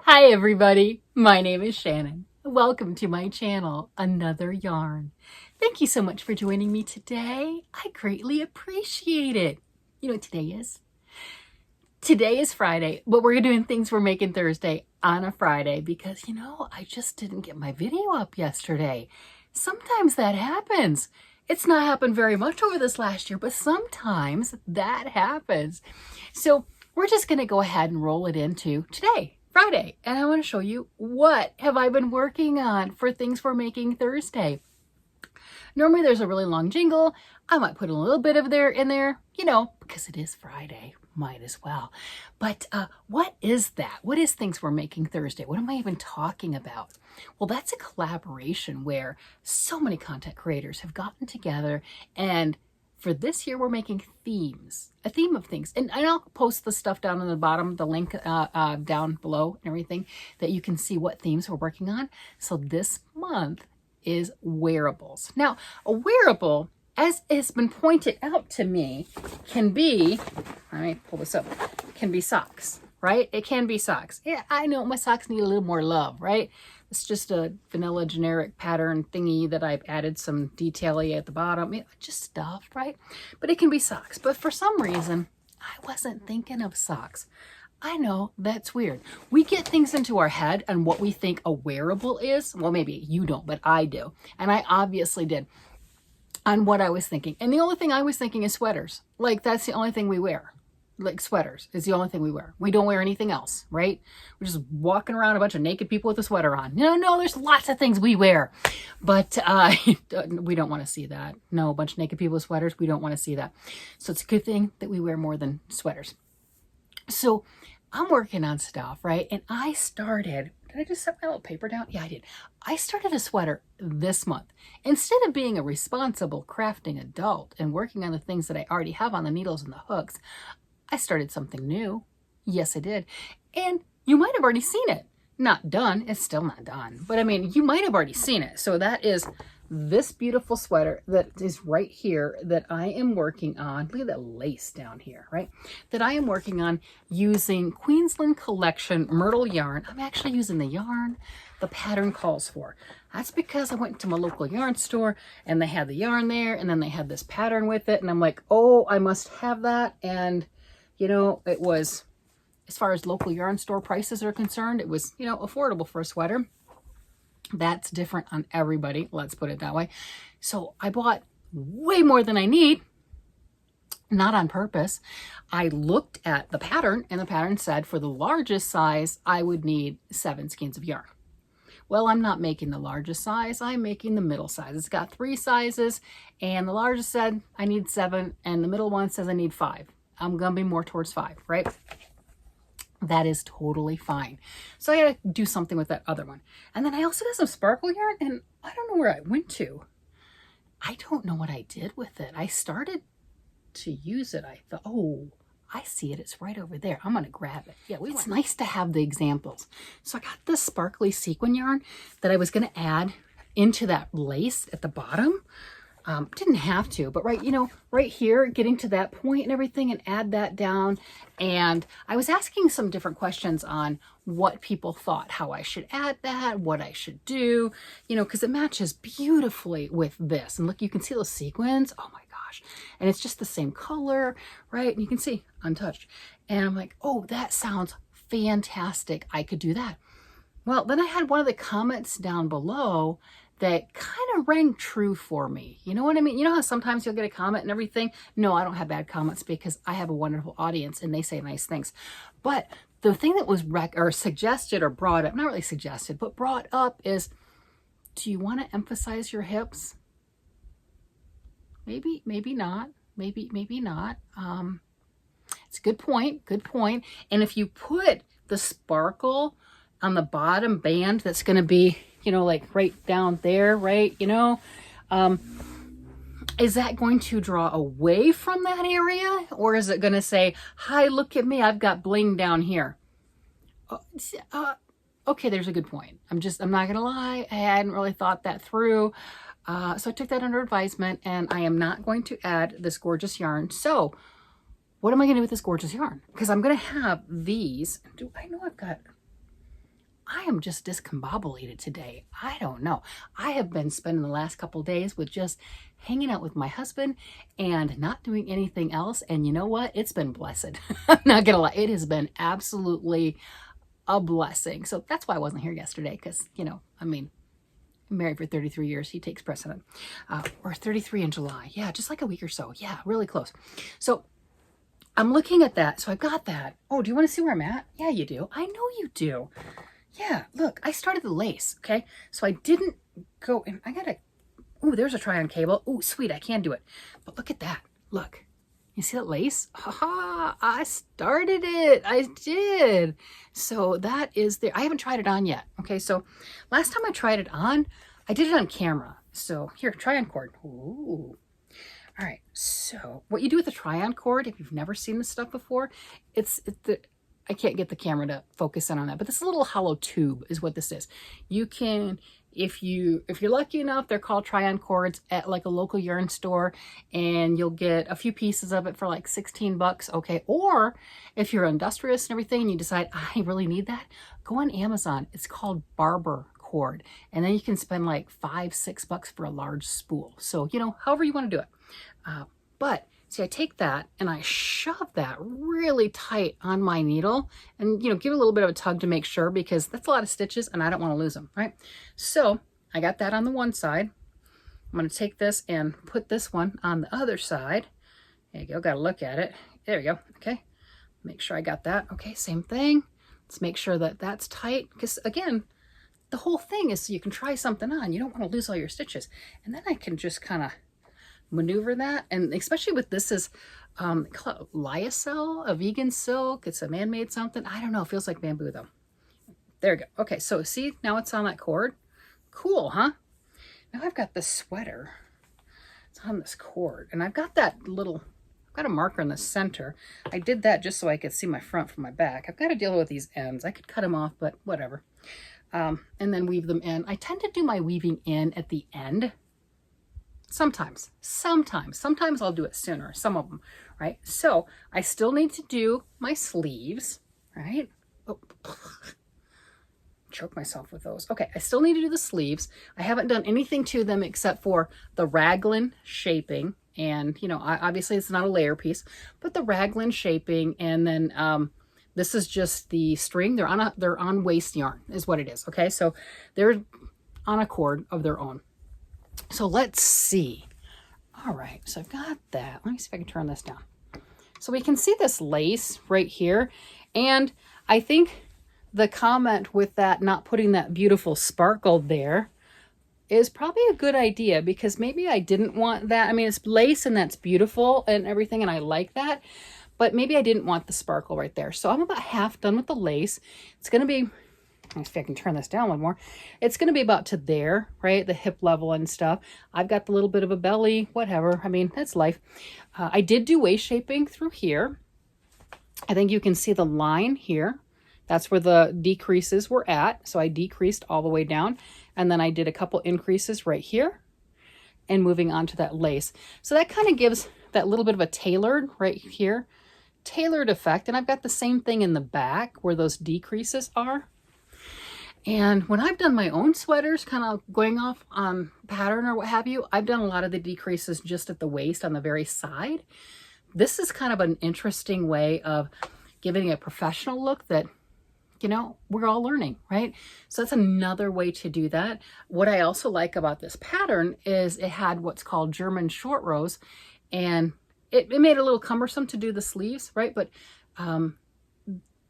Hi everybody, my name is Shannon. Welcome to my channel, Another Yarn. Thank you so much for joining me today. I greatly appreciate it. You know what today is? Today is Friday, but we're doing things we're making Thursday on a Friday because, I just didn't get my video up yesterday. Sometimes that happens. It's not happened very much over this last year, but sometimes that happens. So we're just going to go ahead and roll it into today, Friday, and I want to show you what have I been working on for things we're making Thursday. Normally there's a really long jingle. I might put a little bit of in there, because it is Friday, might as well. But what is that? What is things we're making Thursday? What am I even talking about? Well, that's a collaboration where so many content creators have gotten together, and for this year, we're making themes, a theme of things. And I'll post the stuff down on the bottom, the link down below and everything, that you can see what themes we're working on. So this month is wearables. Now, a wearable, as has been pointed out to me, can be, let me pull this up, can be socks, right? It can be socks. Yeah, I know my socks need a little more love, right? It's just a vanilla generic pattern thingy that I've added some detail-y at the bottom, just stuff, right? But it can be socks. But for some reason, I wasn't thinking of socks. I know, that's weird. We get things into our head and what we think a wearable is. Well, maybe you don't, but I do. And I obviously did on what I was thinking. And the only thing I was thinking is sweaters. Like, that's the only thing we wear. Like, sweaters is the only thing we wear. We don't wear anything else, right? We're just walking around a bunch of naked people with a sweater on. No, there's lots of things we wear. But we don't want to see that. No, a bunch of naked people with sweaters, we don't want to see that. So it's a good thing that we wear more than sweaters. So I'm working on stuff, right? And I started, did I just set my little paper down? Yeah, I did. I started a sweater this month. Instead of being a responsible crafting adult and working on the things that I already have on the needles and the hooks, I started something new. Yes, I did. And you might have already seen it. Not done. It's still not done. But I mean, you might have already seen it. So that is this beautiful sweater that is right here that I am working on. Look at that lace down here, right? That I am working on using Queensland Collection Myrtle yarn. I'm actually using the yarn the pattern calls for. That's because I went to my local yarn store and they had the yarn there and then they had this pattern with it. And I'm like, oh, I must have that. And it was, as far as local yarn store prices are concerned, it was, affordable for a sweater. That's different on everybody. Let's put it that way. So I bought way more than I need, not on purpose. I looked at the pattern and the pattern said for the largest size, I would need 7 skeins of yarn. Well, I'm not making the largest size. I'm making the middle size. It's got 3 sizes and the largest said I need 7 and the middle one says I need 5. I'm going to be more towards 5, right? That is totally fine. So I got to do something with that other one. And then I also got some sparkle yarn and I don't know where I went to. I don't know what I did with it. I started to use it. I thought, oh, I see it. It's right over there. I'm going to grab it. Yeah, it's nice to have the examples. So I got this sparkly sequin yarn that I was going to add into that lace at the bottom. Didn't have to, but right here, getting to that point and everything and add that down. And I was asking some different questions on what people thought, how I should add that, what I should do, because it matches beautifully with this. And look, you can see those sequins. Oh my gosh. And it's just the same color, right? And you can see untouched. And I'm like, oh, that sounds fantastic. I could do that. Well, then I had one of the comments down below that kind of rang true for me. You know what I mean? You know how sometimes you'll get a comment and everything? No, I don't have bad comments because I have a wonderful audience and they say nice things. But the thing that was suggested or brought up, not really suggested, but brought up is, do you want to emphasize your hips? Maybe not. Maybe not. It's a good point. Good point. And if you put the sparkle on the bottom band, that's going to be, like right down there, right? Is that going to draw away from that area? Or is it going to say, hi, look at me, I've got bling down here? Okay, there's a good point. I'm not going to lie. I hadn't really thought that through. So I took that under advisement and I am not going to add this gorgeous yarn. So what am I going to do with this gorgeous yarn? Because I'm going to have these. I know I've got I am just discombobulated today. I don't know. I have been spending the last couple days with just hanging out with my husband and not doing anything else. And you know what? It's been blessed. I'm not gonna lie. It has been absolutely a blessing. So that's why I wasn't here yesterday, because, you know, I mean, I'm married for 33 years. He takes precedent. Or 33 in July. Yeah, just like a week or so. Yeah, really close. So I'm looking at that. So I've got that. Oh, do you want to see where I'm at? Yeah, you do. I know you do. Yeah, look, I started the lace, okay? So I didn't go, and I gotta, ooh, there's a try-on cable. Ooh, sweet, I can do it. But look at that, look. You see that lace? Ha, I started it, I did. So that is there. I haven't tried it on yet, okay? So last time I tried it on, I did it on camera. So here, try-on cord. Ooh. All right, so what you do with the try-on cord, if you've never seen this stuff before, I can't get the camera to focus in on that, but this little hollow tube is what this is. You can, if you're lucky enough, they're called try-on cords at like a local yarn store, and you'll get a few pieces of it for like 16 bucks, okay? Or if you're industrious and everything and you decide, I really need that, go on Amazon. It's called barber cord, and then you can spend like $5-6 bucks for a large spool. So, you know, however you want to do it. But see, I take that and I shove that really tight on my needle and, you know, give it a little bit of a tug to make sure, because that's a lot of stitches and I don't want to lose them, right? So I got that on the one side. I'm going to take this and put this one on the other side. There you go. Got to look at it. There we go. Okay. Make sure I got that. Okay. Same thing. Let's make sure that that's tight, because again, the whole thing is so you can try something on. You don't want to lose all your stitches. And then I can just kind of maneuver that, and especially with this is lyocell, a vegan silk. It's a man-made something. I don't know. It feels like bamboo though. There we go. Okay, so see, now it's on that cord. Cool, huh? Now I've got this sweater. It's on this cord, and I've got that little, I've got a marker in the center. I did that just so I could see my front from my back. I've got to deal with these ends. I could cut them off, but whatever. And then weave them in. I tend to do my weaving in at the end. Sometimes I'll do it sooner, some of them, right? So I still need to do my sleeves, right? Oh, choke myself with those. Okay, I still need to do the sleeves. I haven't done anything to them except for the raglan shaping. And, you know, obviously it's not a layer piece, but the raglan shaping. And then this is just the string. They're on waist yarn is what it is. Okay, so they're on a cord of their own. So let's see. All right, so I've got that. Let me see if I can turn this down. So we can see this lace right here. And I think the comment with that, not putting that beautiful sparkle there, is probably a good idea, because maybe I didn't want that. I mean, it's lace and that's beautiful and everything, and I like that, but maybe I didn't want the sparkle right there. So I'm about half done with the lace. It's going to be, let me see if I can turn this down one more. It's going to be about to there, right? The hip level and stuff. I've got the little bit of a belly, whatever. I mean, that's life. I did do waist shaping through here. I think you can see the line here. That's where the decreases were at. So I decreased all the way down. And then I did a couple increases right here and moving on to that lace. So that kind of gives that little bit of a tailored right here, tailored effect. And I've got the same thing in the back where those decreases are. And when I've done my own sweaters, kind of going off on pattern or what have you, I've done a lot of the decreases just at the waist on the very side. This is kind of an interesting way of giving a professional look that, you know, we're all learning, right? So that's another way to do that. What I also like about this pattern is it had what's called German short rows, and it made it a little cumbersome to do the sleeves, right? But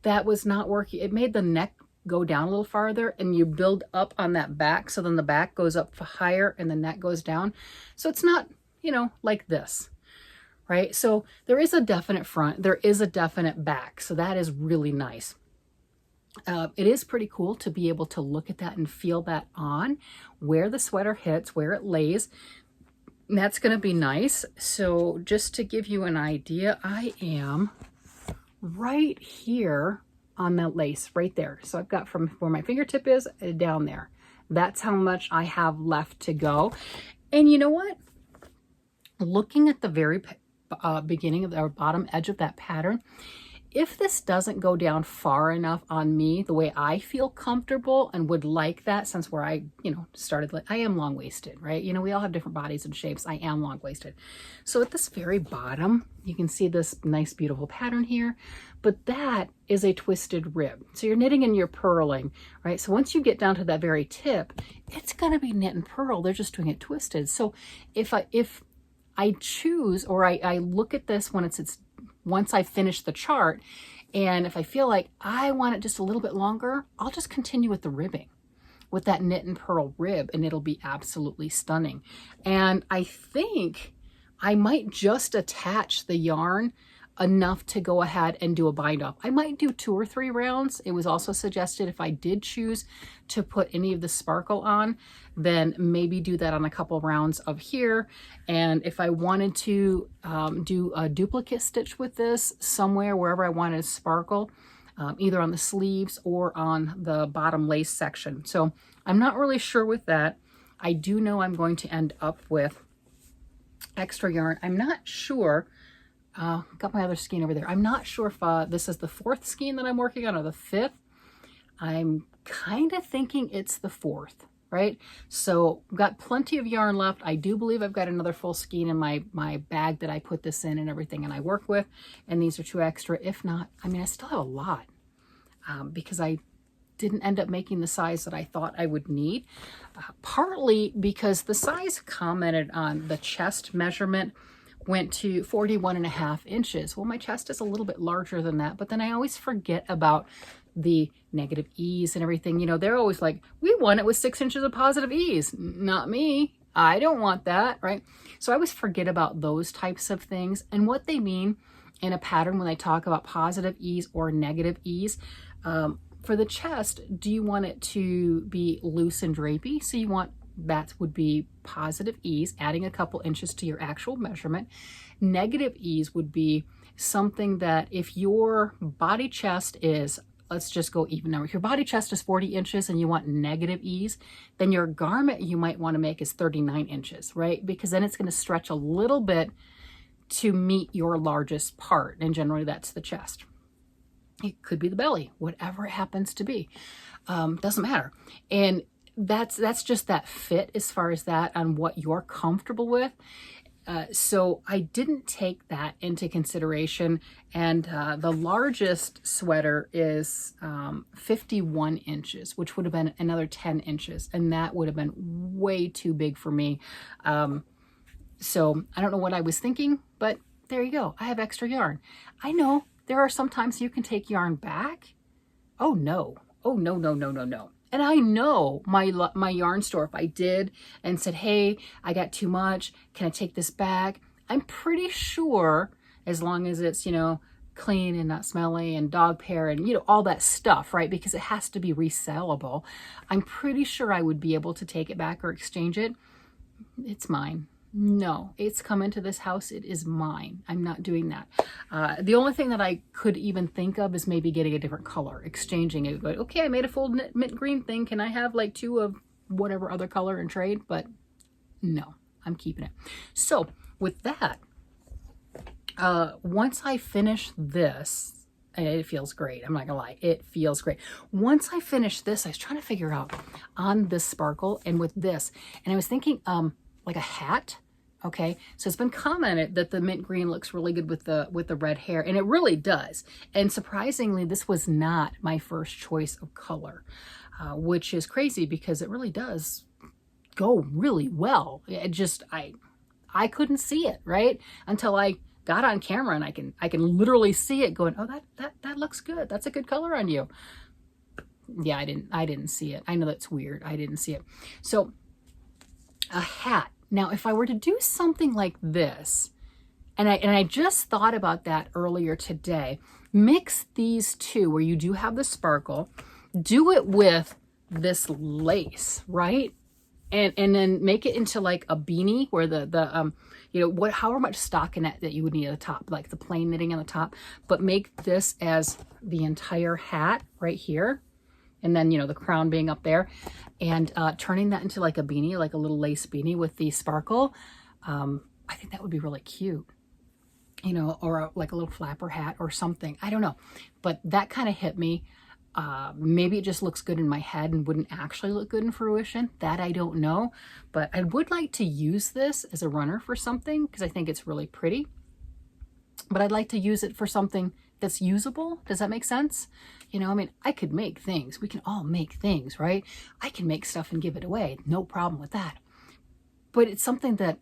that was not working. It made the neck go down a little farther, and you build up on that back. So then the back goes up higher and the neck goes down. So it's not, you know, like this, right? So there is a definite front, there is a definite back. So that is really nice. It is pretty cool to be able to look at that and feel that on where the sweater hits, where it lays. And that's going to be nice. So just to give you an idea, I am right here on that lace right there. So I've got from where my fingertip is down there. That's how much I have left to go. And you know what? Looking at the very beginning of the bottom edge of that pattern, if this doesn't go down far enough on me, the way I feel comfortable and would like that, since where I, started, I am long-waisted, right? We all have different bodies and shapes. I am long-waisted. So at this very bottom, you can see this nice, beautiful pattern here, but that is a twisted rib. So you're knitting and you're purling, right? So once you get down to that very tip, it's going to be knit and purl. They're just doing it twisted. So if I choose, or I look at this when once I finish the chart, and if I feel like I want it just a little bit longer, I'll just continue with the ribbing, with that knit and purl rib, and it'll be absolutely stunning. And I think I might just attach the yarn enough to go ahead and do a bind off. I might do 2 or 3 rounds. It was also suggested if I did choose to put any of the sparkle on, then maybe do that on a couple rounds of here. And if I wanted to do a duplicate stitch with this somewhere, wherever I wanted to sparkle, either on the sleeves or on the bottom lace section. So I'm not really sure with that. I do know I'm going to end up with extra yarn. I'm not sure. Got my other skein over there. I'm not sure if this is the 4th skein that I'm working on or the 5th. I'm kind of thinking it's the 4th, right? So got plenty of yarn left. I do believe I've got another full skein in my bag that I put this in and everything and I work with. And these are 2 extra. If not, I mean, I still have a lot because I didn't end up making the size that I thought I would need. Partly because the size commented on the chest measurement went to 41.5 inches. Well, my chest is a little bit larger than that, but then I always forget about the negative ease and everything. They're always like, we want it with 6 inches of positive ease. Not me. I don't want that, right? So I always forget about those types of things and what they mean in a pattern when they talk about positive ease or negative ease. For the chest, do you want it to be loose and drapey? So you want that would be positive ease, adding a couple inches to your actual measurement. Negative ease would be something that if your body chest is, let's just go even number. If your body chest is 40 inches and you want negative ease, then your garment you might want to make is 39 inches, right? Because then it's going to stretch a little bit to meet your largest part. And generally that's the chest. It could be the belly, whatever it happens to be. Doesn't matter. And that's just that fit as far as that on what you're comfortable with. So I didn't take that into consideration. And the largest sweater is 51 inches, which would have been another 10 inches. And that would have been way too big for me. So I don't know what I was thinking, but there you go. I have extra yarn. I know there are some times you can take yarn back. Oh no. Oh no, no, no, no, no. And I know my yarn store, if I did and said, hey, I got too much, can I take this back? I'm pretty sure as long as it's, clean and not smelly and dog hair and, all that stuff, right? Because it has to be resellable. I'm pretty sure I would be able to take it back or exchange it. It's mine. No, it's come into this house. It is mine. I'm not doing that. The only thing that I could even think of is maybe getting a different color, exchanging it. But okay, I made a full mint green thing. Can I have like 2 of whatever other color and trade? But no, I'm keeping it. So with that, once I finish this, it feels great. I'm not gonna lie. It feels great. Once I finish this, I was trying to figure out on this sparkle and with this, and I was thinking like a hat. Okay, so it's been commented that the mint green looks really good with the red hair, and it really does. And surprisingly, this was not my first choice of color, which is crazy because it really does go really well. It just I couldn't see it, right, until I got on camera, and I can literally see it going, oh, that looks good. That's a good color on you. Yeah, I didn't see it. I know that's weird. I didn't see it. So a hat. Now, if I were to do something like this, and I just thought about that earlier today, mix these two where you do have the sparkle, do it with this lace, right? And then make it into like a beanie where however much stockinette that you would need at the top, like the plain knitting on the top, but make this as the entire hat right here. And then, the crown being up there, and turning that into like a beanie, like a little lace beanie with the sparkle. I think that would be really cute. you know, or like a little flapper hat or something. I don't know. But that kind of hit me. Maybe it just looks good in my head and wouldn't actually look good in fruition. That I don't know. But I would like to use this as a runner for something because I think it's really pretty. But I'd like to use it for something that's usable. Does that make sense? You know, I mean, I could make things. We can all make things, right? I can make stuff and give it away. No problem with that. But it's something that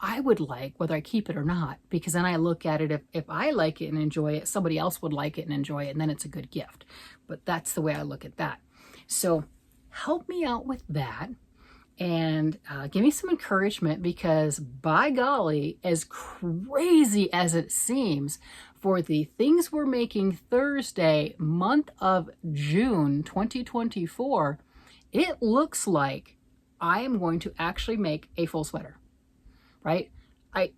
I would like, whether I keep it or not, because then I look at it, if I like it and enjoy it, somebody else would like it and enjoy it, and then it's a good gift. But that's the way I look at that. So help me out with that and give me some encouragement, because by golly, as crazy as it seems, for the things we're making Thursday, month of June 2024, it looks like I am going to actually make a full sweater. Right?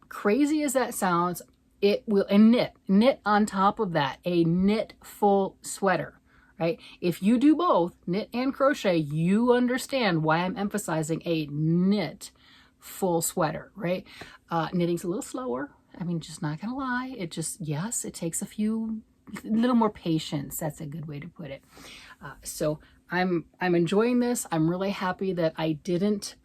Crazy as that sounds, it will, and knit on top of that, a knit full sweater, right? If you do both knit and crochet, you understand why I'm emphasizing a knit full sweater, right? Knitting's a little slower. I mean, just not gonna lie. It just, yes, it takes a little more patience. That's a good way to put it. So I'm enjoying this. I'm really happy that I didn't,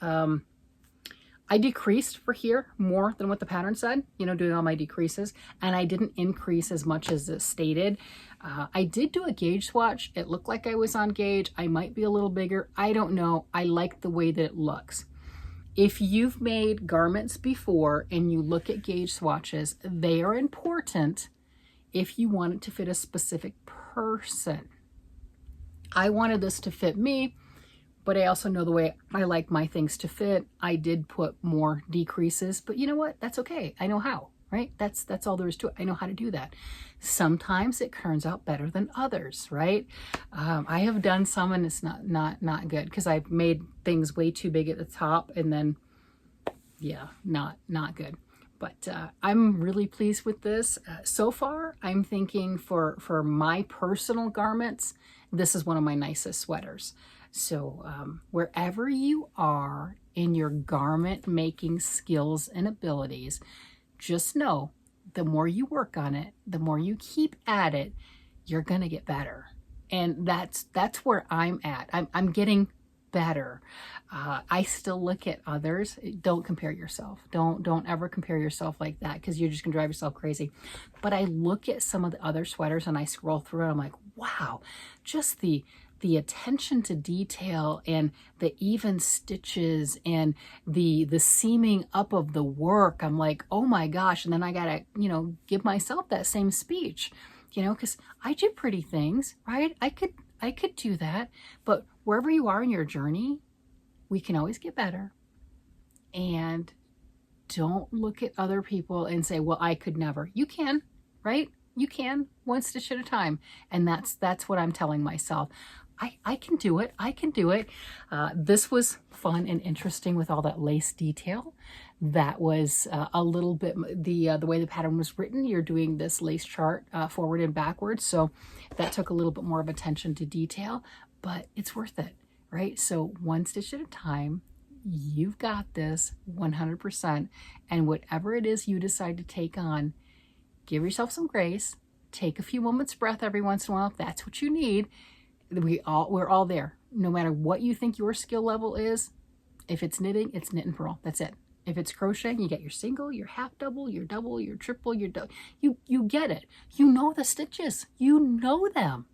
I decreased for here more than what the pattern said, you know, doing all my decreases, and I didn't increase as much as it stated. I did do a gauge swatch. It looked like I was on gauge. I might be a little bigger. I don't know. I like the way that it looks. If you've made garments before and you look at gauge swatches, they are important if you want it to fit a specific person. I wanted this to fit me, but I also know the way I like my things to fit. I did put more decreases, but you know what? That's okay. I know how, right? That's all there is to it. I know how to do that. Sometimes it turns out better than others, right? I have done some and it's not good because I've made things way too big at the top and then, yeah, not good. But I'm really pleased with this. So far, I'm thinking for my personal garments, this is one of my nicest sweaters. So wherever you are in your garment making skills and abilities, just know the more you work on it, the more you keep at it, you're going to get better. And that's where I'm at. I'm getting better. I still look at others. Don't compare yourself. Don't ever compare yourself like that, because you're just gonna drive yourself crazy. But I look at some of the other sweaters and I scroll through and I'm like, wow, just the attention to detail and the even stitches and the seaming up of the work. I'm like, oh my gosh. And then I gotta, you know, give myself that same speech, you know, because I do pretty things, right? I could do that. But wherever you are in your journey, we can always get better. And don't look at other people and say, well, I could never. You can, right? You can, one stitch at a time. And that's what I'm telling myself. I can do it. I can do it. This was fun and interesting with all that lace detail. That was a little bit, the way the pattern was written, you're doing this lace chart forward and backwards. So that took a little bit more of attention to detail, but it's worth it, right? So one stitch at a time, you've got this 100%. And whatever it is you decide to take on, give yourself some grace, take a few moments breath every once in a while if that's what you need. We're all there. No matter what you think your skill level is, if it's knitting, it's knit and purl. That's it. If it's crocheting, you get your single, your half double, your double, your triple, your you get it. You know the stitches. You know them.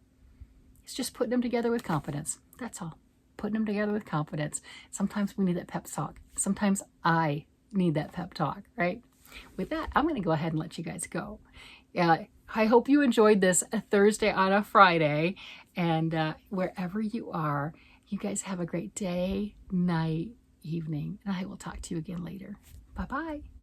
It's just putting them together with confidence. That's all. Putting them together with confidence. Sometimes we need that pep talk. Sometimes I need that pep talk, right? With that, I'm going to go ahead and let you guys go. I hope you enjoyed this Thursday on a Friday. And wherever you are, you guys have a great day, night, evening. And I will talk to you again later. Bye-bye.